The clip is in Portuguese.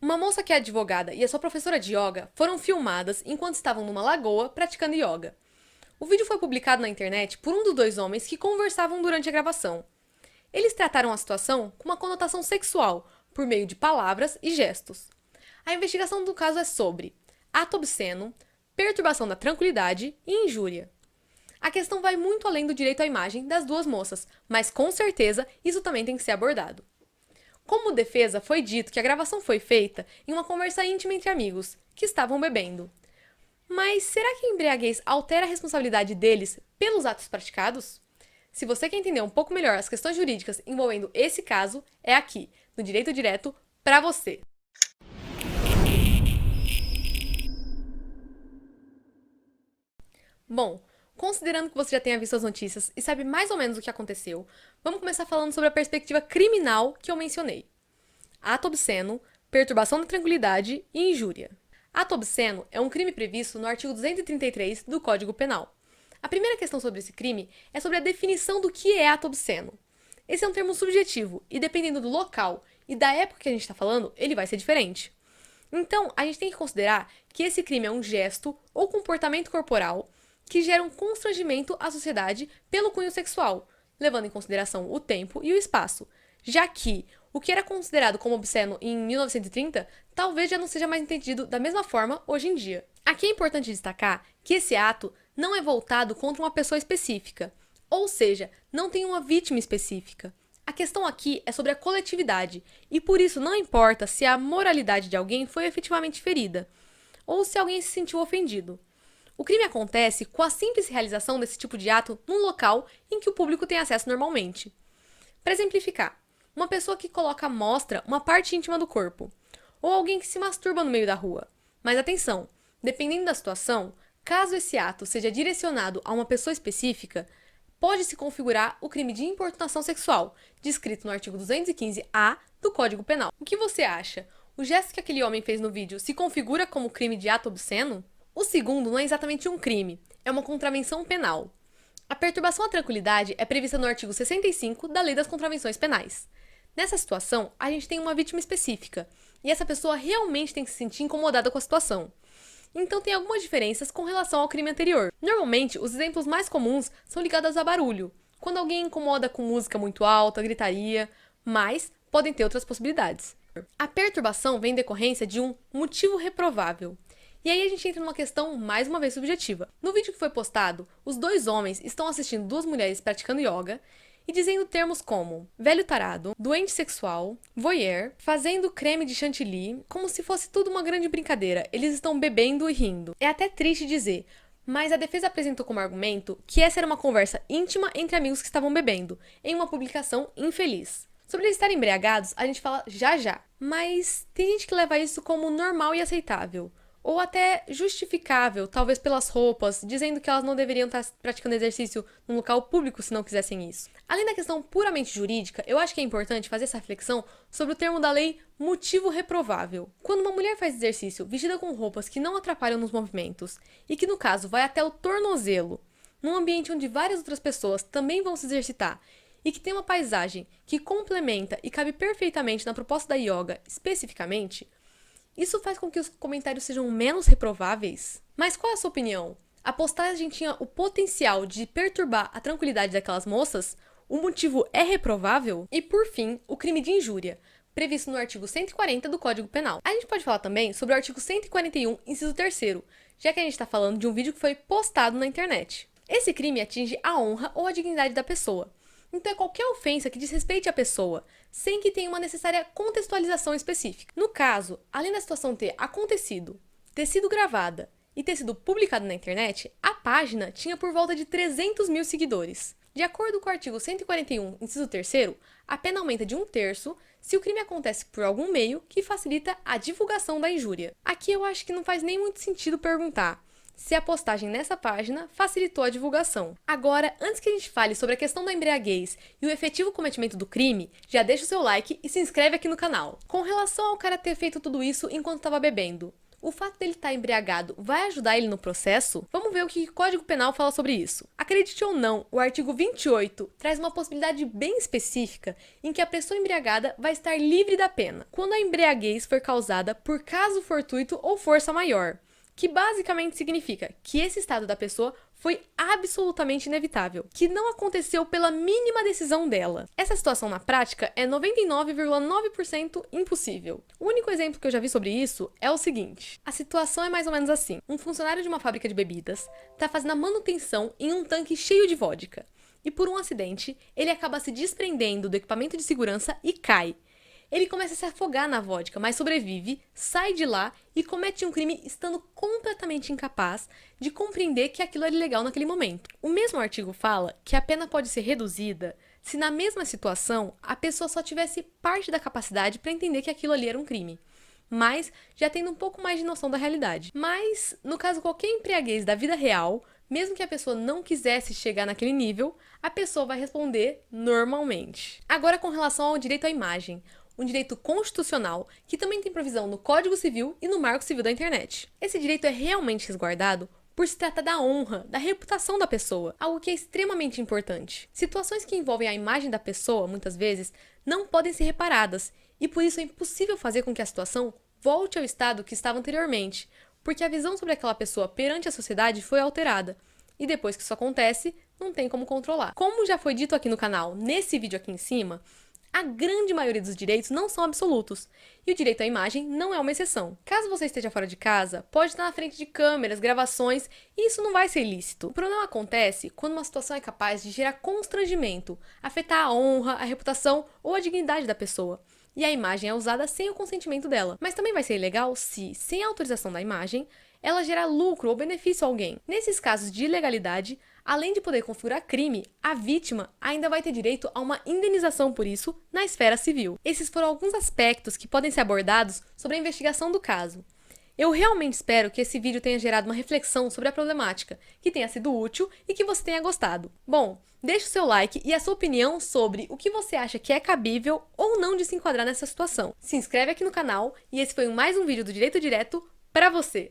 Uma moça que é advogada e a sua professora de yoga foram filmadas enquanto estavam numa lagoa praticando yoga. O vídeo foi publicado na internet por um dos dois homens que conversavam durante a gravação. Eles trataram a situação com uma conotação sexual, por meio de palavras e gestos. A investigação do caso é sobre ato obsceno, perturbação da tranquilidade e injúria. A questão vai muito além do direito à imagem das duas moças, mas com certeza isso também tem que ser abordado. Como defesa, foi dito que a gravação foi feita em uma conversa íntima entre amigos, que estavam bebendo. Mas será que a embriaguez altera a responsabilidade deles pelos atos praticados? Se você quer entender um pouco melhor as questões jurídicas envolvendo esse caso, é aqui, no Direito Direto, para você. Bom, considerando que você já tenha visto as notícias e sabe mais ou menos o que aconteceu, vamos começar falando sobre a perspectiva criminal que eu mencionei. Ato obsceno, perturbação da tranquilidade e injúria. Ato obsceno é um crime previsto no artigo 233 do Código Penal. A primeira questão sobre esse crime é sobre a definição do que é ato obsceno. Esse é um termo subjetivo e, dependendo do local e da época que a gente está falando, ele vai ser diferente. Então, a gente tem que considerar que esse crime é um gesto ou comportamento corporal que gera um constrangimento à sociedade pelo cunho sexual, levando em consideração o tempo e o espaço, já que o que era considerado como obsceno em 1930 talvez já não seja mais entendido da mesma forma hoje em dia. Aqui é importante destacar que esse ato não é voltado contra uma pessoa específica, ou seja, não tem uma vítima específica. A questão aqui é sobre a coletividade, e por isso não importa se a moralidade de alguém foi efetivamente ferida, ou se alguém se sentiu ofendido. O crime acontece com a simples realização desse tipo de ato num local em que o público tem acesso normalmente. Para exemplificar, uma pessoa que coloca à mostra uma parte íntima do corpo, ou alguém que se masturba no meio da rua. Mas atenção, dependendo da situação, caso esse ato seja direcionado a uma pessoa específica, pode se configurar o crime de importunação sexual, descrito no artigo 215-A do Código Penal. O que você acha? O gesto que aquele homem fez no vídeo se configura como crime de ato obsceno? O segundo não é exatamente um crime, é uma contravenção penal. A perturbação à tranquilidade é prevista no artigo 65 da Lei das Contravenções Penais. Nessa situação, a gente tem uma vítima específica, e essa pessoa realmente tem que se sentir incomodada com a situação. Então tem algumas diferenças com relação ao crime anterior. Normalmente, os exemplos mais comuns são ligados a barulho, quando alguém incomoda com música muito alta, gritaria, mas podem ter outras possibilidades. A perturbação vem em decorrência de um motivo reprovável. E aí a gente entra numa questão mais uma vez subjetiva. No vídeo que foi postado, os dois homens estão assistindo duas mulheres praticando yoga e dizendo termos como velho tarado, doente sexual, voyeur, fazendo creme de chantilly, como se fosse tudo uma grande brincadeira. Eles estão bebendo e rindo. É até triste dizer, mas a defesa apresentou como argumento que essa era uma conversa íntima entre amigos que estavam bebendo, em uma publicação infeliz. Sobre eles estarem embriagados, a gente fala já já, mas tem gente que leva isso como normal e aceitável. Ou até justificável, talvez pelas roupas, dizendo que elas não deveriam estar praticando exercício num local público se não quisessem isso. Além da questão puramente jurídica, eu acho que é importante fazer essa reflexão sobre o termo da lei motivo reprovável. Quando uma mulher faz exercício vestida com roupas que não atrapalham nos movimentos, e que no caso vai até o tornozelo, num ambiente onde várias outras pessoas também vão se exercitar, e que tem uma paisagem que complementa e cabe perfeitamente na proposta da yoga especificamente, isso faz com que os comentários sejam menos reprováveis? Mas qual é a sua opinião? A postagem tinha o potencial de perturbar a tranquilidade daquelas moças? O motivo é reprovável? E por fim, o crime de injúria, previsto no artigo 140 do Código Penal. A gente pode falar também sobre o artigo 141, inciso 3º, já que a gente está falando de um vídeo que foi postado na internet. Esse crime atinge a honra ou a dignidade da pessoa. Então é qualquer ofensa que desrespeite a pessoa, sem que tenha uma necessária contextualização específica. No caso, além da situação ter acontecido, ter sido gravada e ter sido publicada na internet, a página tinha por volta de 300 mil seguidores. De acordo com o artigo 141, inciso 3º, a pena aumenta de 1/3 se o crime acontece por algum meio que facilita a divulgação da injúria. Aqui eu acho que não faz nem muito sentido perguntar se a postagem nessa página facilitou a divulgação. Agora, antes que a gente fale sobre a questão da embriaguez e o efetivo cometimento do crime, já deixa o seu like e se inscreve aqui no canal. Com relação ao cara ter feito tudo isso enquanto estava bebendo, o fato dele estar embriagado vai ajudar ele no processo? Vamos ver o que o Código Penal fala sobre isso. Acredite ou não, o artigo 28 traz uma possibilidade bem específica em que a pessoa embriagada vai estar livre da pena, quando a embriaguez for causada por caso fortuito ou força maior, que basicamente significa que esse estado da pessoa foi absolutamente inevitável, que não aconteceu pela mínima decisão dela. Essa situação na prática é 99,9% impossível. O único exemplo que eu já vi sobre isso é o seguinte: a situação é mais ou menos assim. Um funcionário de uma fábrica de bebidas está fazendo a manutenção em um tanque cheio de vodka, e por um acidente, ele acaba se desprendendo do equipamento de segurança e cai. Ele começa a se afogar na vodka, mas sobrevive, sai de lá e comete um crime estando completamente incapaz de compreender que aquilo era ilegal naquele momento. O mesmo artigo fala que a pena pode ser reduzida se na mesma situação a pessoa só tivesse parte da capacidade para entender que aquilo ali era um crime, mas já tendo um pouco mais de noção da realidade. Mas, no caso qualquer embriaguez da vida real, mesmo que a pessoa não quisesse chegar naquele nível, a pessoa vai responder normalmente. Agora, com relação ao direito à imagem, um direito constitucional que também tem provisão no Código Civil e no Marco Civil da Internet. Esse direito é realmente resguardado por se tratar da honra, da reputação da pessoa, algo que é extremamente importante. Situações que envolvem a imagem da pessoa, muitas vezes, não podem ser reparadas, e por isso é impossível fazer com que a situação volte ao estado que estava anteriormente, porque a visão sobre aquela pessoa perante a sociedade foi alterada, e depois que isso acontece, não tem como controlar. Como já foi dito aqui no canal, nesse vídeo aqui em cima, a grande maioria dos direitos não são absolutos, e o direito à imagem não é uma exceção. Caso você esteja fora de casa, pode estar na frente de câmeras, gravações, e isso não vai ser ilícito. O problema acontece quando uma situação é capaz de gerar constrangimento, afetar a honra, a reputação ou a dignidade da pessoa, e a imagem é usada sem o consentimento dela. Mas também vai ser ilegal se, sem a autorização da imagem, ela gerar lucro ou benefício a alguém. Nesses casos de ilegalidade, além de poder configurar crime, a vítima ainda vai ter direito a uma indenização por isso na esfera civil. Esses foram alguns aspectos que podem ser abordados sobre a investigação do caso. Eu realmente espero que esse vídeo tenha gerado uma reflexão sobre a problemática, que tenha sido útil e que você tenha gostado. Bom, deixe o seu like e a sua opinião sobre o que você acha que é cabível ou não de se enquadrar nessa situação. Se inscreve aqui no canal e esse foi mais um vídeo do Direito Direto para você.